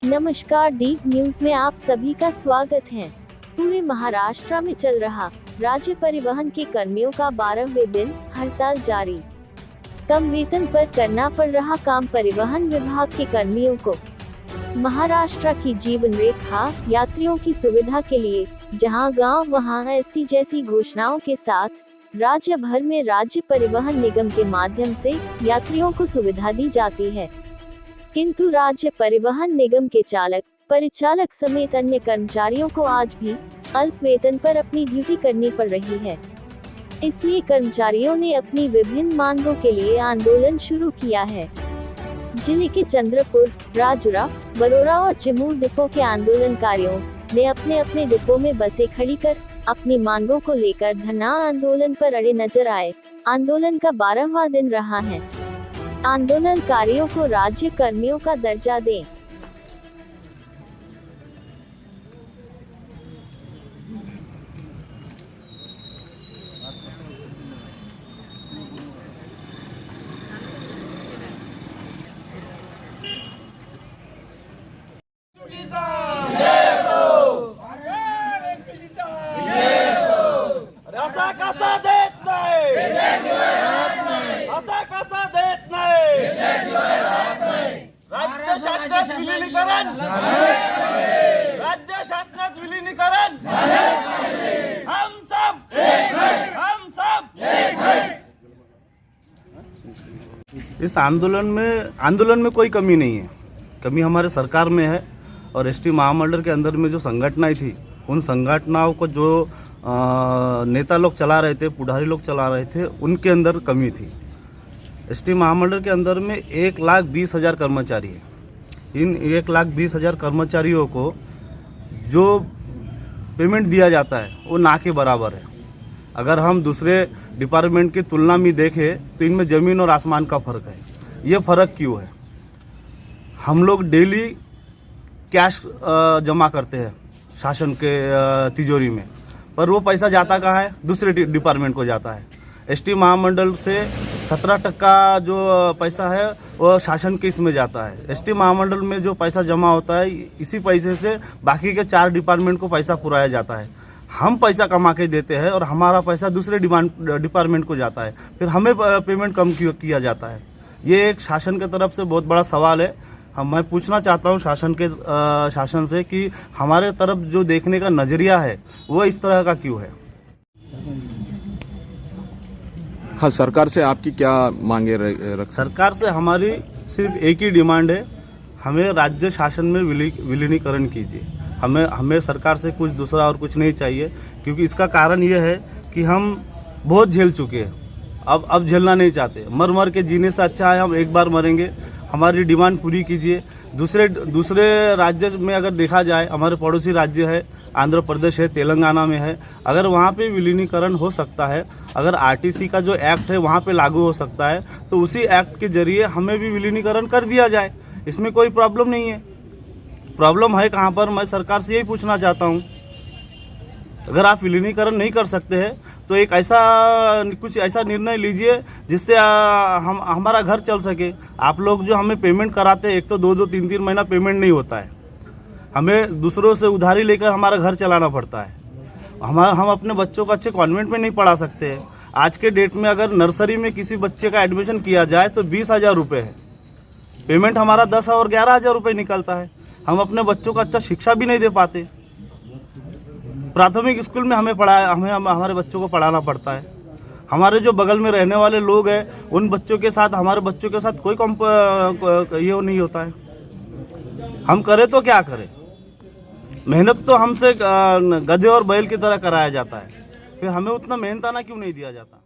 नमस्कार, D news में आप सभी का स्वागत है। पूरे महाराष्ट्र में चल रहा राज्य परिवहन के कर्मियों का 12वें दिन हड़ताल जारी। कम वेतन पर करना पड़ रहा काम परिवहन विभाग के कर्मियों को। महाराष्ट्र की जीवन रेखा यात्रियों की सुविधा के लिए जहां गांव वहां एसटी जैसी घोषणाओं के साथ राज्य भर में राज्य परिवहन निगम के माध्यम से यात्रियों को सुविधा दी जाती है, किंतु राज्य परिवहन निगम के चालक, परिचालक समेत अन्य कर्मचारियों को आज भी अल्प वेतन पर अपनी ड्यूटी करनी पड़ रही है। इसलिए कर्मचारियों ने अपनी विभिन्न मांगों के लिए आंदोलन शुरू किया है। जिले के चंद्रपुर, राजुरा, बरोरा और चिमूर डिपो के आंदोलनकारियों ने अपने अपने डिपो में बसें खड़ी कर अपनी मांगों को लेकर धरना आंदोलन पर अड़े नजर आए। आंदोलन का 12वां दिन रहा है। आंदोलनकारियों को राज्य कर्मियों का दर्जा दें। राज्य शासनात विलीनीकरण हम सब एक हैं। इस आंदोलन में कोई कमी नहीं है। कमी हमारे सरकार में है और एसटी महामंडल के अंदर में जो संगठनाएं थी, उन संगठनाओं को जो नेता लोग चला रहे थे, पुढारी लोग चला रहे थे, उनके अंदर कमी थी। एसटी महामंडल के अंदर में 1,20,000 कर्मचारी है। इन 1,20,000 कर्मचारियों को जो पेमेंट दिया जाता है वो ना के बराबर है। अगर हम दूसरे डिपार्टमेंट की तुलना में देखें तो इनमें ज़मीन और आसमान का फ़र्क है। ये फ़र्क क्यों है? हम लोग डेली कैश जमा करते हैं शासन के तिजोरी में, पर वो पैसा जाता कहाँ है? दूसरे डिपार्टमेंट को जाता है। एसटी महामंडल से 17% जो पैसा है वो शासन के इसमें जाता है। एसटी महामंडल में जो पैसा जमा होता है, इसी पैसे से बाकी के 4 डिपार्टमेंट को पैसा पुराया जाता है। हम पैसा कमा के देते हैं और हमारा पैसा दूसरे डिपार्टमेंट को जाता है, फिर हमें पेमेंट कम किया जाता है। ये एक शासन की तरफ से बहुत बड़ा सवाल है। मैं पूछना चाहता हूँ शासन से कि हमारे तरफ जो देखने का नज़रिया है वो इस तरह का क्यों है? हाँ, सरकार से आपकी क्या मांगे रख? सरकार से हमारी सिर्फ एक ही डिमांड है, हमें राज्य शासन में विलीनीकरण कीजिए। हमें सरकार से कुछ दूसरा और कुछ नहीं चाहिए, क्योंकि इसका कारण ये है कि हम बहुत झेल चुके हैं, अब झेलना नहीं चाहते। मर के जीने से अच्छा है हम एक बार मरेंगे। हमारी डिमांड पूरी कीजिए। दूसरे राज्य में अगर देखा जाए, हमारे पड़ोसी राज्य है, आंध्र प्रदेश है, तेलंगाना में है, अगर वहाँ पे विलीनीकरण हो सकता है, अगर आरटीसी का जो एक्ट है वहाँ पे लागू हो सकता है, तो उसी एक्ट के जरिए हमें भी विलीनीकरण कर दिया जाए। इसमें कोई प्रॉब्लम नहीं है। प्रॉब्लम है कहाँ पर? मैं सरकार से यही पूछना चाहता हूँ। अगर आप विलीनीकरण नहीं कर सकते हैं तो कुछ ऐसा निर्णय लीजिए जिससे हमारा घर चल सके। आप लोग जो हमें पेमेंट कराते हैं, एक तो 2-2, 3-3 महीना पेमेंट नहीं होता है। हमें दूसरों से उधारी लेकर हमारा घर चलाना पड़ता है। हम अपने बच्चों को अच्छे कॉन्वेंट में नहीं पढ़ा सकते हैं। आज के डेट में अगर नर्सरी में किसी बच्चे का एडमिशन किया जाए तो 20,000 रुपये है। पेमेंट हमारा 10 और 11,000 रुपये निकलता है। हम अपने बच्चों को अच्छा शिक्षा भी नहीं दे पाते। प्राथमिक स्कूल में हमें हमारे बच्चों को पढ़ाना पड़ता है। हमारे जो बगल में रहने वाले लोग हैं, उन बच्चों के साथ हमारे बच्चों के साथ कोई ये नहीं होता है। हम करें तो क्या करें? मेहनत तो हमसे गधे और बैल की तरह कराया जाता है, फिर हमें उतना मेहनताना क्यों नहीं दिया जाता?